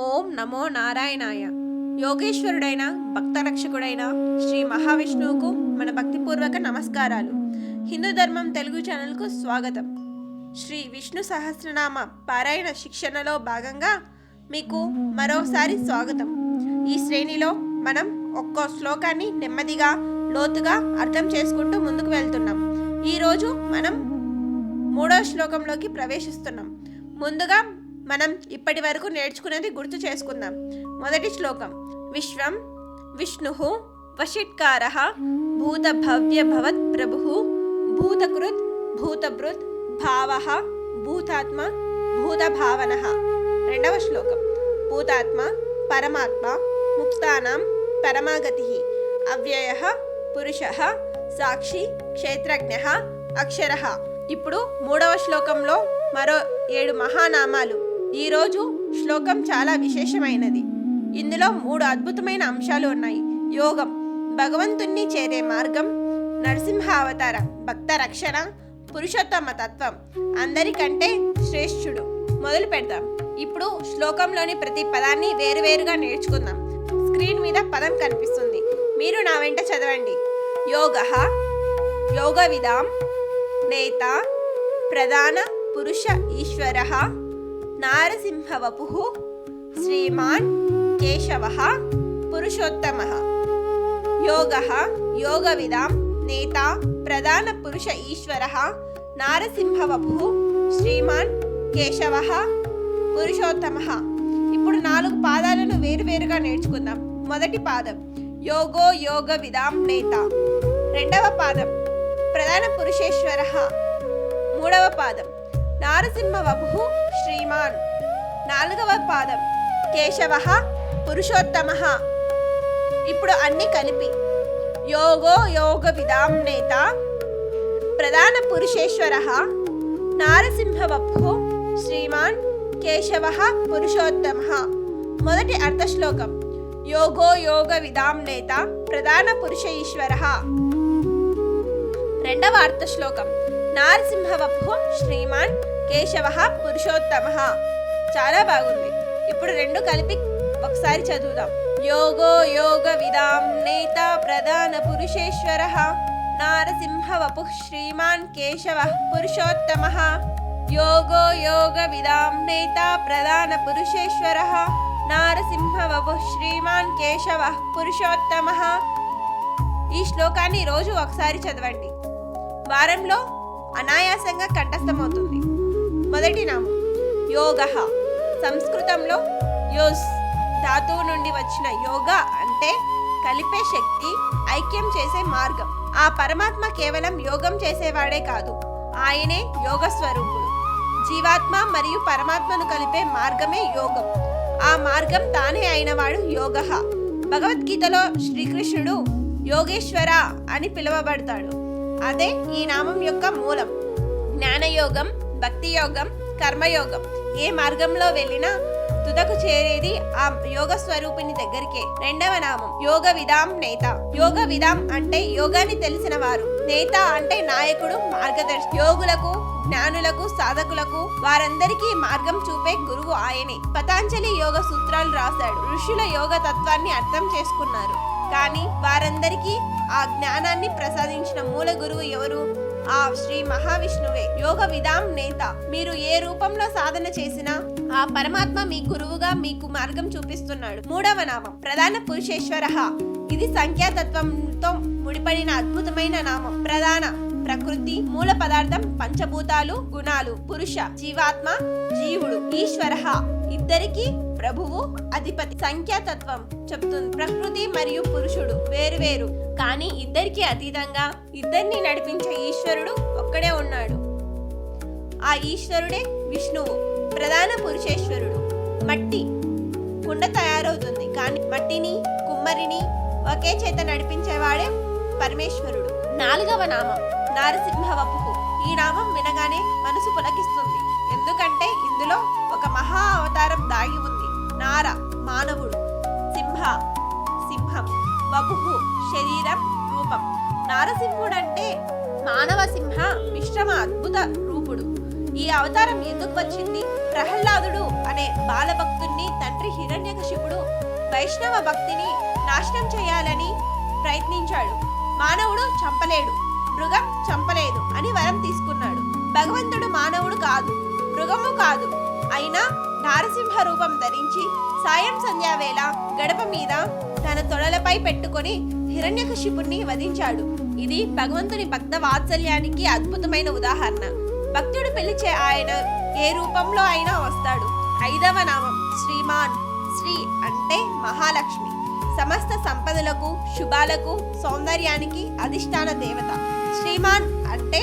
ఓం నమో నారాయణాయ. యోగేశ్వరుడైన భక్తరక్షకుడైన శ్రీ మహావిష్ణువుకు మన భక్తిపూర్వక నమస్కారాలు. హిందూ ధర్మం తెలుగు ఛానల్కు స్వాగతం. శ్రీ విష్ణు సహస్రనామ పారాయణ శిక్షణలో భాగంగా మీకు మరోసారి స్వాగతం. ఈ శ్రేణిలో మనం ఒక్కో శ్లోకాన్ని నెమ్మదిగా లోతుగా అర్థం చేసుకుంటూ ముందుకు వెళ్తున్నాం. ఈరోజు మనం 3వ శ్లోకంలోకి ప్రవేశిస్తున్నాం. ముందుగా మనం ఇప్పటి వరకు నేర్చుకునేది గుర్తు చేసుకుందాం. మొదటి శ్లోకం: విశ్వం విష్ణుః వషిట్కారః భూతభవ్య భవత్ ప్రభుః భూతకృత్ భూతభృత్ భావః భూతాత్మ భూతభావనః. రెండవ శ్లోకం: భూతాత్మ పరమాత్మ ముక్తానాం పరమాగతిః అవ్యయః పురుషః సాక్షి క్షేత్రజ్ఞః అక్షరః. ఇప్పుడు 3వ శ్లోకంలో మరో 7 మహానామాలు. ఈరోజు శ్లోకం చాలా విశేషమైనది. ఇందులో 3 అద్భుతమైన అంశాలు ఉన్నాయి. యోగం భగవంతుణ్ణి చేరే మార్గం, నరసింహావతార భక్త రక్షణ, పురుషోత్తమ తత్వం అందరికంటే శ్రేష్ఠుడు. మొదలు పెడదాం. ఇప్పుడు శ్లోకంలోని ప్రతి పదాన్ని వేరువేరుగా నేర్చుకుందాం. స్క్రీన్ మీద పదం కనిపిస్తుంది, మీరు నా వెంట చదవండి. యోగః యోగ విదాం నేత ప్రధాన పురుష ఈశ్వరః నారసింహవపుః శ్రీమాన్ కేశవః పురుషోత్తమః. యోగః యోగ విదాం నేత ప్రధాన పురుష ఈశ్వరః నారసింహవపుః శ్రీమాన్ కేశవః పురుషోత్తమః. ఇప్పుడు 4 పాదాలను వేరువేరుగా నేర్చుకుందాం. మొదటి పాదం యోగో యోగ విదాం నేత. రెండవ పాదం ప్రధాన పురుషేశ్వరః. మూడవ పాదం నారసింహవపుః శ్రీమాన్. నాలుగవ పాదం కేశవః పురుషోత్తమః. ఇప్పుడు అన్ని కలిపి యోగో యోగ విదాం నేత ప్రధాన పురుషేశ్వరః నారసింహవపుః శ్రీమాన్ కేశవః పురుషోత్తమః. మొదటి అర్థశ్లోకం: యోగో యోగ విదాం నేత ప్రధాన పురుష ఈశ్వరః. రెండవ అర్థశ్లోకం: నారసింహవపుః శ్రీమాన్ కేశవః పురుషోత్తమః. చాలా బాగుంది. ఇప్పుడు 2 కలిపి ఒకసారి చదువుదాం. యోగో యోగ విదాం నేత ప్రధాన పురుషేశ్వరః నారసింహవపుః శ్రీమాన్ కేశవః పురుషోత్తమః. యోగో యోగ విదాం నేత ప్రధాన పురుషేశ్వరః నారసింహవపుః శ్రీమాన్ కేశవః పురుషోత్తమః. ఈ శ్లోకాన్ని రోజు ఒకసారి చదవండి. వారంలో అనాయాసంగా కంఠస్థమవుతుంది. మొదటి నామం యోగః. సంస్కృతంలో యోస్ ధాతువు నుండి వచ్చిన యోగ అంటే కలిపే శక్తి, ఐక్యం చేసే మార్గం. ఆ పరమాత్మ కేవలం యోగం చేసేవాడే కాదు, ఆయనే యోగ స్వరూపుడు. జీవాత్మ మరియు పరమాత్మను కలిపే మార్గమే యోగం. ఆ మార్గం తానే అయినవాడు యోగః. భగవద్గీతలో శ్రీకృష్ణుడు యోగేశ్వర అని పిలువబడతాడు. అదే ఈ నామం యొక్క మూలం. జ్ఞానయోగం, భక్తి యోగం, కర్మయోగం ఏ మార్గంలో వెళ్ళినా తుదకు చేరేది ఆ యోగ స్వరూపిణి దగ్గరికే. రెండవ నామం యోగ విదాం నేత. యోగ విదాం అంటే యోగాన్ని తెలిసిన వారు, నేత అంటే నాయకుడు, మార్గదర్శి. యోగులకు, జ్ఞానులకు, సాధకులకు వారందరికీ మార్గం చూపే గురువు ఆయనే. పతాంజలి యోగ సూత్రాలు రాశాడు. ఋషుల యోగ తత్వాన్ని అర్థం చేసుకున్నారు. కానీ వారందరికీ ఆ జ్ఞానాన్ని ప్రసాదించిన మూల గురువు ఎవరు? ఆ శ్రీ మహావిష్ణువే. యోగ విదాం నేత. మీరు ఏ రూపంలో సాధన చేసినా ఆ పరమాత్మ మీ గురువుగా మీకు మార్గం చూపిస్తున్నాడు. మూడవ నామం ప్రధాన పురుషేశ్వరః. ఇది సంఖ్యాతత్వంతో ముడిపడిన అద్భుతమైన నామం. ప్రధాన ప్రకృతి, మూల పదార్థం, పంచభూతాలు, గుణాలు, పురుష జీవాత్మ, జీవుడు, ఈశ్వరః ఇద్దరికి ప్రభువు, అధిపతి. సంఖ్యాతత్వం చెప్తుంది ప్రకృతి మరియు పురుషుడు వేరువేరు, కానీ ఇద్దరికి అతీతంగా ఇద్దరిని నడిపించే ఈశ్వరుడు ఒక్కడే ఉన్నాడు. ఆ ఈశ్వరుడే విష్ణువు. ప్రధాన పురుషేశ్వరుడు. మట్టి కుండ తయారవుతుంది, కానీ మట్టిని, కుమ్మరిని ఒకే చేత నడిపించేవాడే పరమేశ్వరుడు. నాలుగవ నామం నారసింహవపుః. ఈ నామం వినగానే మనసు పులకిస్తుంది. ఎందుకంటే ఇందులో ఒక మహా అవతారం దాగి ఉంది. నార మానవుడు, సింహ సింహం, వపుః శరీరం, రూపం. నారసింహుడంటే మానవ సింహ మిశ్రమ అద్భుత రూపుడు. ఈ అవతారం ఎందుకు వచ్చింది? ప్రహ్లాదుడు అనే బాలభక్తుణ్ణి తండ్రి హిరణ్య వైష్ణవ భక్తిని నాశనం చేయాలని ప్రయత్నించాడు. మానవుడు చంపలేడు, మృగం చంపలేదు అని వరం తీసుకున్నాడు. భగవంతుడు మానవుడు కాదు, మృగము కాదు, అయినా నారసింహ రూపం ధరించి సాయం సంధ్యావేళ గడప మీద తన తొడలపై పెట్టుకొని హిరణ్యకశిపుణ్ణి వధించాడు. ఇది భగవంతుని భక్త వాత్సల్యానికి అద్భుతమైన ఉదాహరణ. భక్తుడు పిలిచే ఆయన ఏ రూపంలో అయినా వస్తాడు. 5వ నామం శ్రీమాన్. శ్రీ అంటే మహాలక్ష్మి, సమస్త సంపదలకు, శుభాలకు, సౌందర్యానికి అధిష్టాన దేవత. శ్రీమాన్ అంటే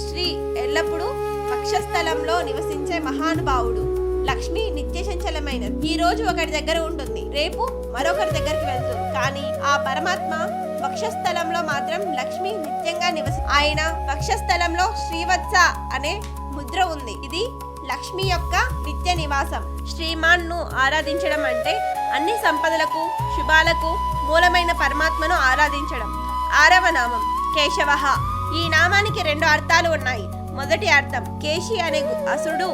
శ్రీ ఎల్లప్పుడూ వక్షస్థలంలో నివసించే మహానుభావుడు. లక్ష్మి నిత్య సంచలమైనది. ఈ రోజు ఒకరి దగ్గర ఉంటుంది, రేపు మరొకరి దగ్గరికి వెళ్తుంది. కానీ ఆ పరమాత్మ వక్షస్థలంలో మాత్రం లక్ష్మి నిత్యంగా ఆయన వక్షస్థలంలో శ్రీవత్స అనే ముద్ర ఉంది. ఇది లక్ష్మి యొక్క నిత్య నివాసం. శ్రీమాన్ ను ఆరాధించడం అంటే అన్ని సంపదలకు, శుభాలకు మూలమైన పరమాత్మను ఆరాధించడం. 6వ నామం కేశవ. ఈ నామానికి 2 అర్థాలు ఉన్నాయి. మొదటి అర్థం, కేశి అనే అసురుడు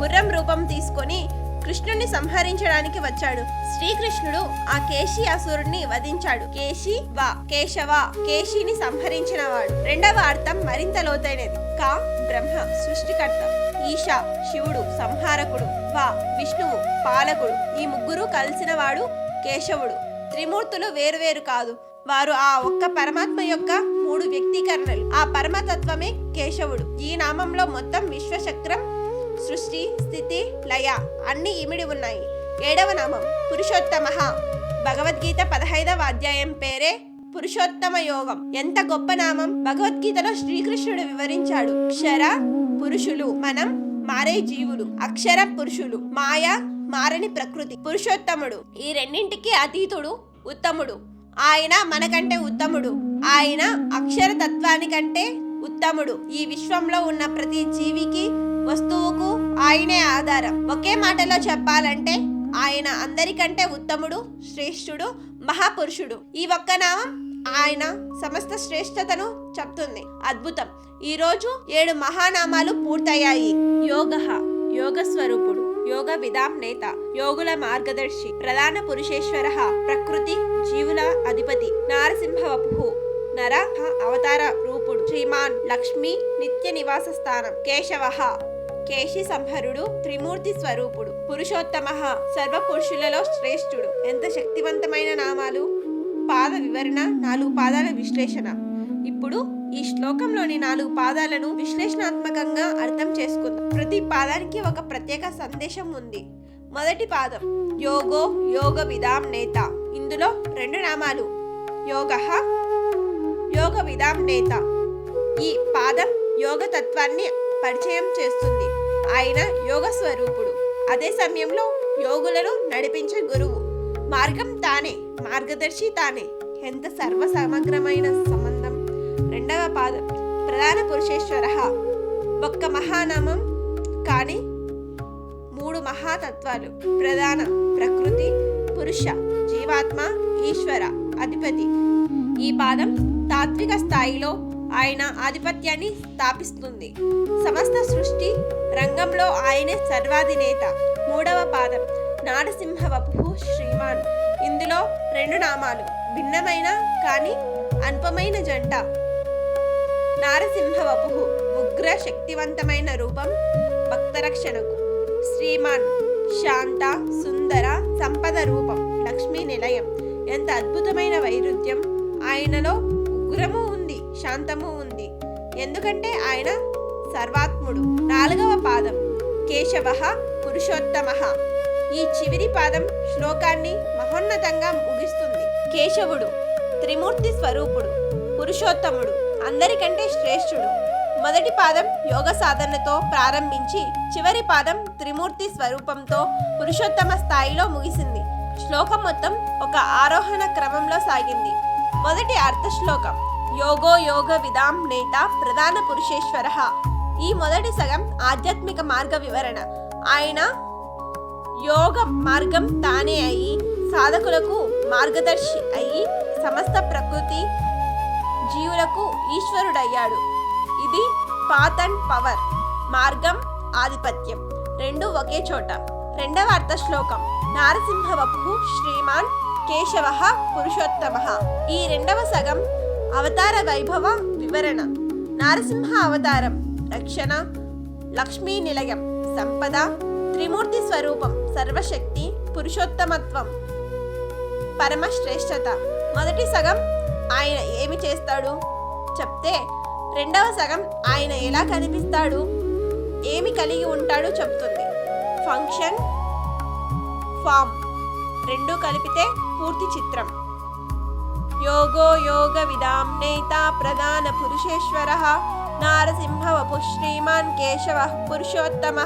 గుర్రం రూపం తీసుకొని కృష్ణుని సంహరించడానికి వచ్చాడు. శ్రీకృష్ణుడు ఆ కేశి అసురుడిని వధించాడు. కేశి వా కేశవ, కేశిని సంహరించిన వాడు. 2వ అర్థం మరింత లోతైనది. కా బ్రహ్మ సృష్టికర్త, ఈశ శివుడు సంహారకుడు, వా విష్ణువు పాలకుడు. ఈ ముగ్గురు కలిసిన వాడు కేశవుడు. త్రిమూర్తులు వేరువేరు కాదు, వారు ఆ ఒక్క పరమాత్మ యొక్క 3 వ్యక్తీకరణలు. ఆ పరమతత్వమే కేశవుడు. ఈ నామంలో మొత్తం విశ్వచక్రం, సృష్టి, స్థితి, లయ అన్ని ఇమిడి ఉన్నాయి. 7వ నామం పురుషోత్తమ. భగవద్గీత 15వ అధ్యాయం పేరే పురుషోత్తమ యోగం. ఎంత గొప్ప నామం! భగవద్గీతలో శ్రీకృష్ణుడు వివరించాడు. క్షర పురుషులు మనం, మారే జీవులు. అక్షర పురుషులు, మాయ మారని ప్రకృతి. పురుషోత్తముడు ఈ రెండింటికి అతీతుడు, ఉత్తముడు. ఆయన మనకంటే ఉత్తముడు. ఆయన అక్షర తత్వానికంటే ఉత్తముడు. ఈ విశ్వంలో ఉన్న ప్రతి జీవికి, వస్తువుకు ఆయనే ఆధారం. ఒకే మాటలో చెప్పాలంటే ఆయన అందరికంటే ఉత్తముడు, శ్రేష్ఠుడు, మహాపురుషుడు. ఈ ఒక్క నామం ఆయన సమస్త శ్రేష్టతను చెప్తుంది. అద్భుతం. ఈ రోజు 7 మహానామాలు పూర్తయ్యాయి. యోగః యోగ స్వరూపుడు, యోగ విదాం నేత, యోగుల మార్గదర్శి, ప్రధాన పురుషేశ్వర, ప్రకృతి జీవుల అధిపతి, నారసింహ వపుః నర అవతార రూపుడు, శ్రీమాన్ లక్ష్మి నిత్య నివాస స్థానం, కేశవ కేశి సంహరుడు, త్రిమూర్తి స్వరూపుడు, పురుషోత్తమ సర్వ పురుషులలో శ్రేష్ఠుడు. ఎంత శక్తివంతమైన నామాలు! పాద వివరణ, 4 పాదాల విశ్లేషణ. ఇప్పుడు ఈ శ్లోకంలోని 4 పాదాలను విశ్లేషణాత్మకంగా అర్థం చేసుకుందాం. ప్రతి పాదానికి ఒక ప్రత్యేక సందేశం ఉంది. మొదటి పాదం యోగో యోగ విదాం నేత. ఇందులో 2 నామాలు యోగః, యోగ విదాం నేత. ఈ పాదం యోగ తత్వాన్ని పరిచయం చేస్తుంది. ఆయన యోగ స్వరూపుడు, అదే సమయంలో యోగులను నడిపించే గురువు. మార్గం తానే, మార్గదర్శి తానే. ఎంత సర్వ సమగ్రమైన సంబంధం. 2వ పాదం ప్రధాన పురుషేశ్వర. ఒక్క మహానామం కానీ 3 మహాతత్వాలు. ప్రధాన ప్రకృతి, పురుష జీవాత్మ, ఈశ్వర అధిపతి. ఈ పాదం తాత్విక స్థాయిలో ఆయన ఆధిపత్యాన్ని స్థాపిస్తుంది. సమస్త సృష్టి రంగంలో ఆయనే సర్వాధినేత. 3వ పాదం నారసింహ వపుః శ్రీమాన్. ఇందులో 2 నామాలు, భిన్నమైన కానీ అల్పమైన జంట. నారసింహ వపుః ఉగ్ర శక్తివంతమైన రూపం, భక్తరక్షణకు. శ్రీమాన్ శాంత సుందర సంపద రూపం, లక్ష్మీ నిలయం. ఎంత అద్భుతమైన వైరుధ్యం! ఆయనలో ఉగ్రము ఉంది, శాంతము ఉంది. ఎందుకంటే ఆయన సర్వాత్ముడు. 4వ పాదం కేశవ పురుషోత్తమ. ఈ చివరి పాదం శ్లోకాన్ని మహోన్నతంగా ముగిస్తుంది. కేశవుడు త్రిమూర్తి స్వరూపుడు, పురుషోత్తముడు, అందరికంటే శ్రేష్ఠుడు. మొదటి పాదం యోగ సాధనతో ప్రారంభించి చివరి పాదం త్రిమూర్తి స్వరూపంతో పురుషోత్తమ స్థాయిలో ముగిసింది. శ్లోకం మొత్తం ఒక ఆరోహణ క్రమంలో సాగింది. మొదటి అర్థ శ్లోకం యోగో యోగ విదాం నేత ప్రధాన పురుషేశ్వర. ఈ మొదటి సగం ఆధ్యాత్మిక మార్గ వివరణ. ఆయన యోగ మార్గం తానే అయి సాధకులకు మార్గదర్శి అయి సమస్త ప్రకృతి జీవులకు ఈశ్వరుడయ్యాడు. ఇది పాత్ అండ్ పవర్, మార్గం ఆధిపత్యం 2 ఒకే చోట. 2వ అర్థ శ్లోకం నారసింహ వపు శ్రీమాన్ కేశవ పురుషోత్తమ. ఈ రెండవ సగం అవతార వైభవ వివరణ. నారసింహ అవతారం రక్షణ, లక్ష్మీ నిలయం, సంపద, త్రిమూర్తి స్వరూపం, సర్వశక్తి, పురుషోత్తమత్వం, పరమశ్రేష్టత. మొదటి సగం ఆయన ఏమి చేస్తాడు చెప్తే, రెండవ సగం ఆయన ఎలా కనిపిస్తాడు, ఏమి కలిగి ఉంటాడు చెప్తుంది. ఫంక్షన్, ఫామ్ రెండు కలిపితే పూర్తి చిత్రం. యోగో యోగ విదాం నేత ప్రధాన పురుషేశ్వర నారసింహ వపు శ్రీమాన్ కేశవ పురుషోత్తమ.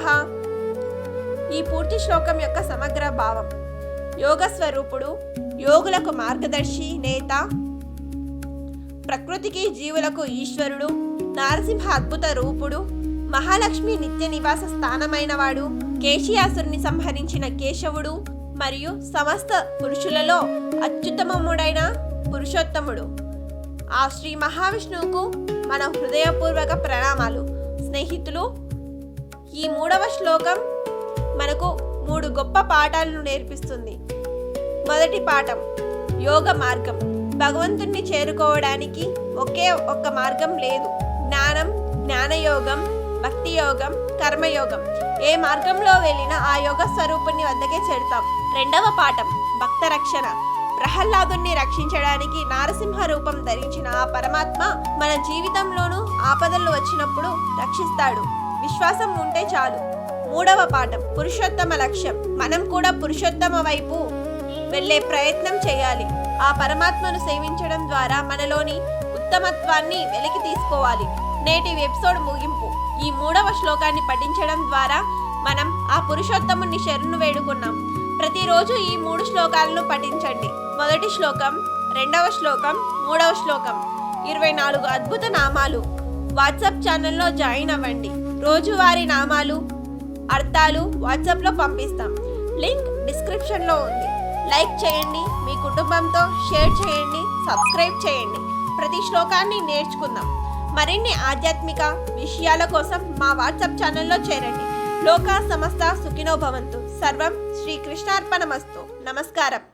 ఈ పూర్తి శ్లోకం యొక్క సమగ్ర భావం. యోగ స్వరూపుడు, యోగులకు మార్గదర్శి, నేత, ప్రకృతికి జీవులకు ఈశ్వరుడు, నారసింహ అద్భుత రూపుడు, మహాలక్ష్మి నిత్య నివాస స్థానమైనవాడు, కేశియాసురుని సంహరించిన కేశవుడు మరియు సమస్త పురుషులలో అత్యుత్తమముడైన పురుషోత్తముడు. ఆ శ్రీ మహావిష్ణువుకు మన హృదయపూర్వక ప్రణామాలు. స్నేహితులు, ఈ 3వ శ్లోకం మనకు 3 గొప్ప పాఠాలను నేర్పిస్తుంది. మొదటి పాఠం యోగ మార్గం. భగవంతుణ్ణి చేరుకోవడానికి ఒకే ఒక్క మార్గం లేదు. జ్ఞానం, జ్ఞానయోగం, భక్తి యోగం, కర్మయోగం. ఏ మార్గంలో వెళ్ళినా ఆ యోగ స్వరూపుని వద్దకే చేరుతాం. రెండవ పాఠం భక్త రక్షణ. ప్రహ్లాదుని రక్షించడానికి నారసింహ రూపం ధరించిన ఆ పరమాత్మ మన జీవితంలోనూ ఆపదలు వచ్చినప్పుడు రక్షిస్తాడు. విశ్వాసం ఉంటే చాలు. మూడవ పాఠం పురుషోత్తమ లక్ష్యం. మనం కూడా పురుషోత్తమ వైపు వెళ్ళే ప్రయత్నం చేయాలి. ఆ పరమాత్మను సేవించడం ద్వారా మనలోని ఉత్తమత్వాన్ని వెలికి తీసుకోవాలి. నేటి ఎపిసోడ్ ముగింపు. ఈ 3వ శ్లోకాన్ని పఠించడం ద్వారా మనం ఆ పురుషోత్తముని శరణు వేడుకున్నాం. ప్రతిరోజు ఈ 3 శ్లోకాలను పఠించండి. మొదటి శ్లోకం, 2వ శ్లోకం, 3వ శ్లోకం. 24 అద్భుత నామాలు. వాట్సాప్ ఛానల్లో జాయిన్ అవ్వండి. రోజువారీ నామాలు, అర్థాలు వాట్సాప్లో పంపిస్తాం. లింక్ డిస్క్రిప్షన్లో ఉంది. లైక్ చేయండి, మీ కుటుంబంతో షేర్ చేయండి, సబ్స్క్రైబ్ చేయండి. ప్రతి శ్లోకాన్ని నేర్చుకుందాం. మరిన్ని ఆధ్యాత్మిక విషయాల కోసం మా వాట్సాప్ ఛానల్లో చేరండి. లోకా సమస్త సుఖినో భవంతు. సర్వం శ్రీకృష్ణార్పణమస్తు. నమస్కారం.